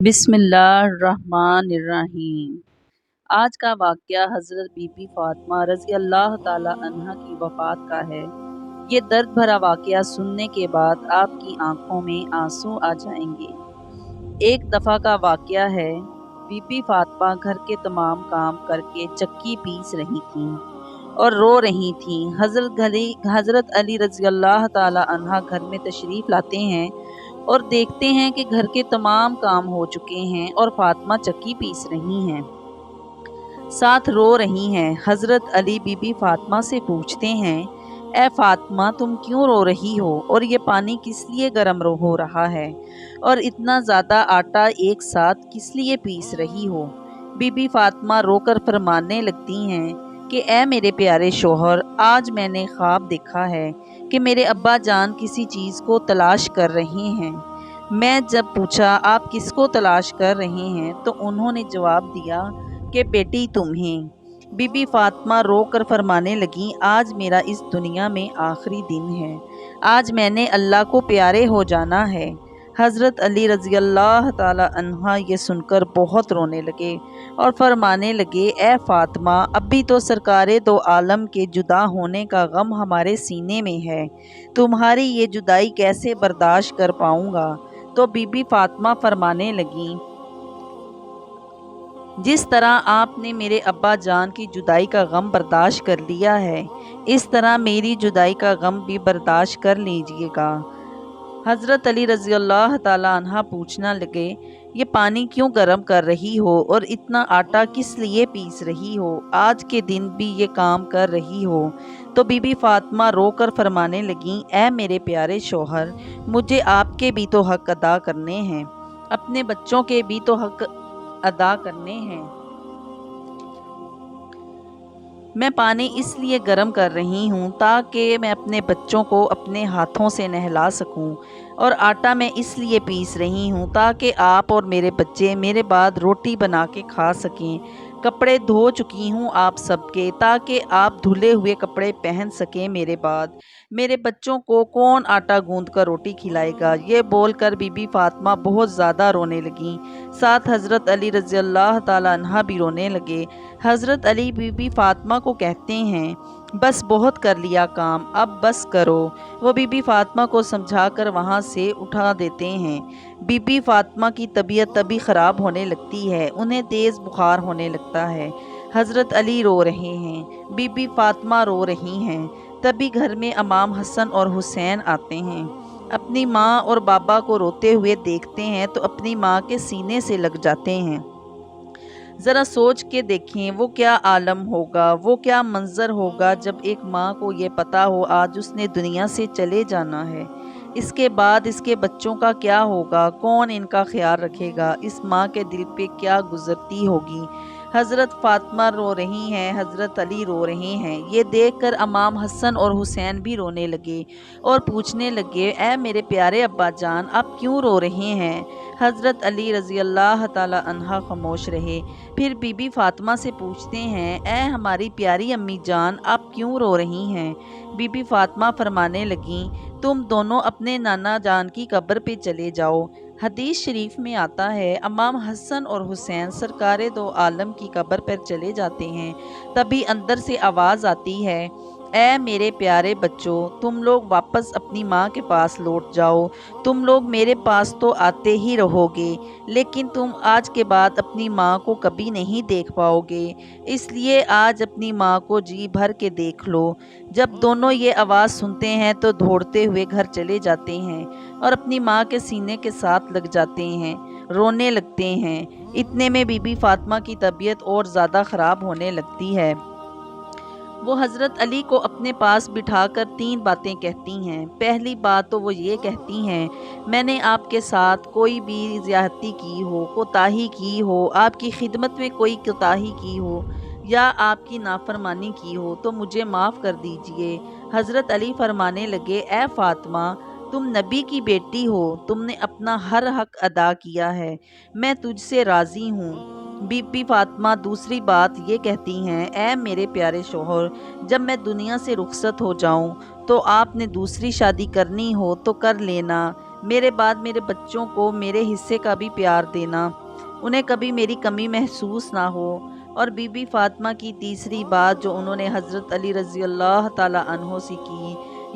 बिस्मिल्लाहिर्रहमानिर्रहीम। आज का वाक़या हज़रत बीबी फ़ातिमा रज़ी अल्लाह ताला अन्हा की वफ़ात का है। ये दर्द भरा वाक़या सुनने के बाद आपकी आंखों में आंसू आ जाएंगे। एक दफ़ा का वाक़या है, बीबी फ़ातिमा घर के तमाम काम करके चक्की पीस रही थीं और रो रही थीं। हज़रत अली रज़ी अल्लाह ताला अन्हा घर में तशरीफ़ लाते हैं और देखते हैं कि घर के तमाम काम हो चुके हैं और फातिमा चक्की पीस रही हैं, साथ रो रही हैं। हज़रत अली बीबी फातिमा से पूछते हैं, ए फातिमा, तुम क्यों रो रही हो और ये पानी किस लिए गर्म हो रहा है और इतना ज़्यादा आटा एक साथ किस लिए पीस रही हो। बीबी फातिमा रोकर फरमाने लगती हैं कि ए मेरे प्यारे शोहर, आज मैंने ख्वाब देखा है कि मेरे अब्बा जान किसी चीज़ को तलाश कर रहे हैं। मैं जब पूछा आप किसको तलाश कर रहे हैं तो उन्होंने जवाब दिया कि बेटी तुम्हें। बीबी फातिमा रो कर फरमाने लगी, आज मेरा इस दुनिया में आखिरी दिन है, आज मैंने अल्लाह को प्यारे हो जाना है। हज़रत अली रज़ी अल्लाह ताला अन्हा ये सुनकर बहुत रोने लगे और फरमाने लगे, ए फातिमा, अभी तो सरकारे दो आलम के जुदा होने का गम हमारे सीने में है, तुम्हारी ये जुदाई कैसे बर्दाश्त कर पाऊँगा। तो बीबी फातिमा फरमाने लगी, जिस तरह आपने मेरे अब्बा जान की जुदाई का गम बर्दाश्त कर लिया है, इस तरह मेरी जुदाई का गम भी बर्दाश्त कर लीजिएगा। हज़रत अली रज़ी अल्लाह ताला अन्हा पूछना लगे, ये पानी क्यों गर्म कर रही हो और इतना आटा किस लिए पीस रही हो, आज के दिन भी ये काम कर रही हो। तो बीबी फातिमा रो कर फरमाने लगी, ए मेरे प्यारे शोहर, मुझे आपके भी तो हक अदा करने हैं, अपने बच्चों के भी तो हक अदा करने हैं। मैं पानी इसलिए गर्म कर रही हूँ ताकि मैं अपने बच्चों को अपने हाथों से नहला सकूँ, और आटा मैं इसलिए पीस रही हूँ ताकि आप और मेरे बच्चे मेरे बाद रोटी बना के खा सकें। कपड़े धो चुकी हूँ आप सबके ताकि आप धुले हुए कपड़े पहन सकें मेरे बाद। मेरे बच्चों को कौन आटा गूंद कर रोटी खिलाएगा। ये बोलकर बीबी फातिमा बहुत ज़्यादा रोने लगी। साथ हज़रत अली रज़ी अल्लाह ताला अन्हा भी रोने लगे। हज़रत अली बीबी फातिमा को कहते हैं, बस बहुत कर लिया काम, अब बस करो। वो बीबी फातिमा को समझाकर वहाँ से उठा देते हैं। बीबी फातिमा की तबीयत तभी ख़राब होने लगती है, उन्हें तेज़ बुखार होने लगता है। हज़रत अली रो रहे हैं, बीबी फातिमा रो रही हैं। तभी घर में इमाम हसन और हुसैन आते हैं। अपनी माँ और बाबा को रोते हुए देखते हैं तो अपनी माँ के सीने से लग जाते हैं। ज़रा सोच के देखें वो क्या आलम होगा, वो क्या मंज़र होगा जब एक माँ को ये पता हो आज उसने दुनिया से चले जाना है। इसके बाद इसके बच्चों का क्या होगा, कौन इनका ख्याल रखेगा, इस माँ के दिल पे क्या गुज़रती होगी। हज़रत फ़ातिमा रो रही हैं, हज़रत अली रो रहे हैं। ये देखकर इमाम हसन और हुसैन भी रोने लगे और पूछने लगे, ए मेरे प्यारे अब्बा जान, आप क्यों रो रहे हैं। हज़रत अली रज़ी अल्लाह ताला अन्हा खामोश रहे। फिर बीबी फातिमा से पूछते हैं, ए हमारी प्यारी अम्मी जान, आप क्यों रो रही हैं। बीबी फातिमा फरमाने लगीं, तुम दोनों अपने नाना जान की कब्र पे चले जाओ। हदीस शरीफ में आता है, इमाम हसन और हुसैन सरकारे दो आलम की कब्र पर चले जाते हैं। तभी अंदर से आवाज़ आती है, ए मेरे प्यारे बच्चों, तुम लोग वापस अपनी माँ के पास लौट जाओ। तुम लोग मेरे पास तो आते ही रहोगे, लेकिन तुम आज के बाद अपनी माँ को कभी नहीं देख पाओगे, इसलिए आज अपनी माँ को जी भर के देख लो। जब दोनों ये आवाज़ सुनते हैं तो दौड़ते हुए घर चले जाते हैं और अपनी माँ के सीने के साथ लग जाते हैं, रोने लगते हैं। इतने में बीबी फातिमा की तबीयत और ज़्यादा ख़राब होने लगती है। वो हज़रत अली को अपने पास बिठाकर 3 बातें कहती हैं। पहली बात तो वो ये कहती हैं, मैंने आपके साथ कोई भी ज़्यादती की हो, कोताही की हो, आपकी खिदमत में कोई कोताही की हो या आपकी नाफरमानी की हो तो मुझे माफ़ कर दीजिए। हज़रत अली फरमाने लगे, ए फ़ातिमा, तुम नबी की बेटी हो, तुमने अपना हर हक अदा किया है, मैं तुझसे राज़ी हूँ। बीबी फातिमा दूसरी बात ये कहती हैं, ऐ मेरे प्यारे शोहर, जब मैं दुनिया से रुखसत हो जाऊं तो आपने दूसरी शादी करनी हो तो कर लेना, میرے بعد میرے بچوں کو میرے حصے کا بھی پیار دینا، انہیں کبھی میری کمی محسوس نہ ہو۔ اور بی بی فاطمہ کی تیسری بات جو انہوں نے حضرت علی رضی اللہ تعالیٰ عنہ سے کی،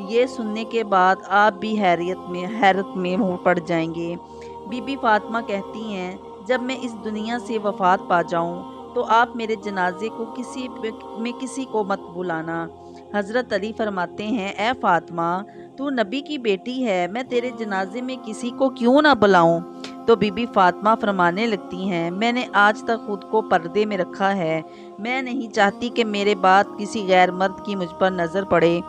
یہ سننے کے بعد آپ بھی حیرت میں ہو پڑ جائیں گے۔ بی بی فاطمہ کہتی ہیں، جب میں اس دنیا سے وفات پا جاؤں تو آپ میرے جنازے کو کسی کو مت بلانا۔ حضرت علی فرماتے ہیں، اے فاطمہ، تو نبی کی بیٹی ہے، میں تیرے جنازے میں کسی کو کیوں نہ بلاؤں؟ تو بی بی فاطمہ فرمانے لگتی ہیں، میں نے آج تک خود کو پردے میں رکھا ہے، میں نہیں چاہتی کہ میرے بعد کسی غیر مرد کی مجھ پر نظر پڑے۔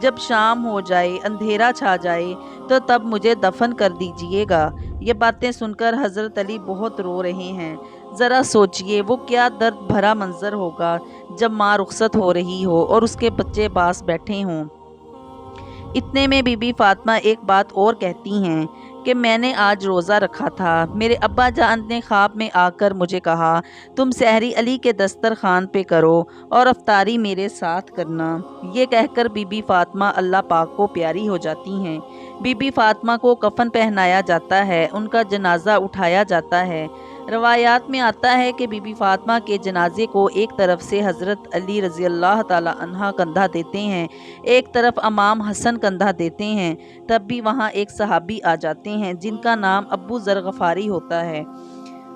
جب شام ہو جائے، اندھیرا چھا جائے تو تب مجھے دفن کر دیجئے گا۔ یہ باتیں سن کر حضرت علی بہت رو رہے ہیں۔ ذرا سوچئے وہ کیا درد بھرا منظر ہوگا جب ماں رخصت ہو رہی ہو اور اس کے بچے پاس بیٹھے ہوں۔ اتنے میں بی بی فاطمہ ایک بات اور کہتی ہیں کہ میں نے آج روزہ رکھا تھا، میرے ابا جان نے خواب میں آ کر مجھے کہا، تم سحری علی کے دسترخوان پہ کرو اور افطاری میرے ساتھ کرنا۔ یہ کہہ کر بی بی فاطمہ اللہ پاک کو پیاری ہو جاتی ہیں۔ بی بی فاطمہ کو کفن پہنایا جاتا ہے، ان کا جنازہ اٹھایا جاتا ہے۔ روایات میں آتا ہے کہ بی بی فاطمہ کے جنازے کو ایک طرف سے حضرت علی رضی اللہ تعالی عنہ کندھا دیتے ہیں، ایک طرف امام حسن کندھا دیتے ہیں۔ تب بھی وہاں ایک صحابی آ جاتے ہیں جن کا نام ابو ذر غفاری ہوتا ہے۔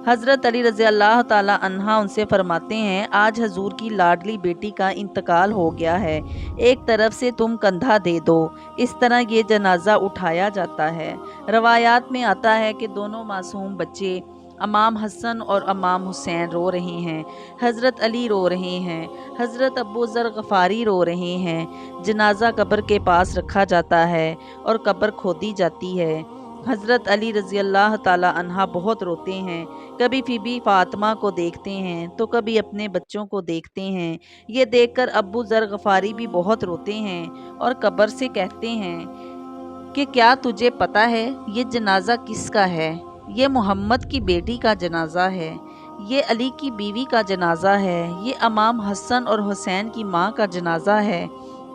حضرت علی رضی اللہ تعالی عنہ ان سے فرماتے ہیں، آج حضور کی لاڈلی بیٹی کا انتقال ہو گیا ہے، ایک طرف سے تم کندھا دے دو۔ اس طرح یہ جنازہ اٹھایا جاتا ہے۔ روایات میں آتا ہے کہ دونوں معصوم بچے امام حسن اور امام حسین رو رہے ہیں، حضرت علی رو رہے ہیں، حضرت ابو ذر غفاری رو رہے ہیں۔ جنازہ قبر کے پاس رکھا جاتا ہے اور قبر کھودی جاتی ہے۔ حضرت علی رضی اللہ تعالی عنہ بہت روتے ہیں، کبھی بی بی فاطمہ کو دیکھتے ہیں تو کبھی اپنے بچوں کو دیکھتے ہیں۔ یہ دیکھ کر ابو ذر غفاری بھی بہت روتے ہیں اور قبر سے کہتے ہیں کہ کیا تجھے پتہ ہے یہ جنازہ کس کا ہے؟ یہ محمد کی بیٹی کا جنازہ ہے، یہ علی کی بیوی کا جنازہ ہے، یہ امام حسن اور حسین کی ماں کا جنازہ ہے۔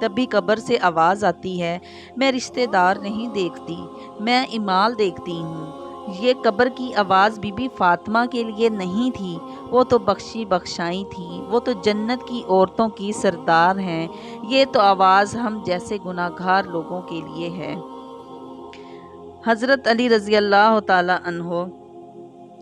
تبھی قبر سے آواز آتی ہے، میں رشتہ دار نہیں دیکھتی، میں امال دیکھتی ہوں۔ یہ قبر کی آواز بی بی فاطمہ کے لیے نہیں تھی، وہ تو بخشی بخشائی تھی، وہ تو جنت کی عورتوں کی سردار ہیں۔ یہ تو آواز ہم جیسے گناہگار لوگوں کے لیے ہے۔ حضرت علی رضی اللہ تعالی عنہ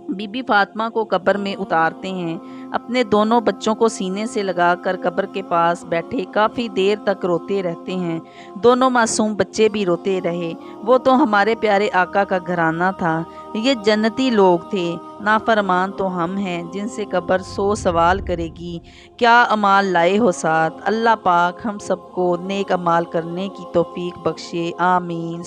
بی بی فاطمہ کو قبر میں اتارتے ہیں، اپنے دونوں بچوں کو سینے سے لگا کر قبر کے پاس بیٹھے کافی دیر تک روتے رہتے ہیں۔ دونوں معصوم بچے بھی روتے رہے، وہ تو ہمارے پیارے آقا کا گھرانہ تھا، یہ جنتی لوگ تھے، نافرمان تو ہم ہیں جن سے قبر 100 سوال کرے گی، کیا اعمال لائے ہو ساتھ۔ اللہ پاک ہم سب کو نیک اعمال کرنے کی توفیق بخشے، آمین۔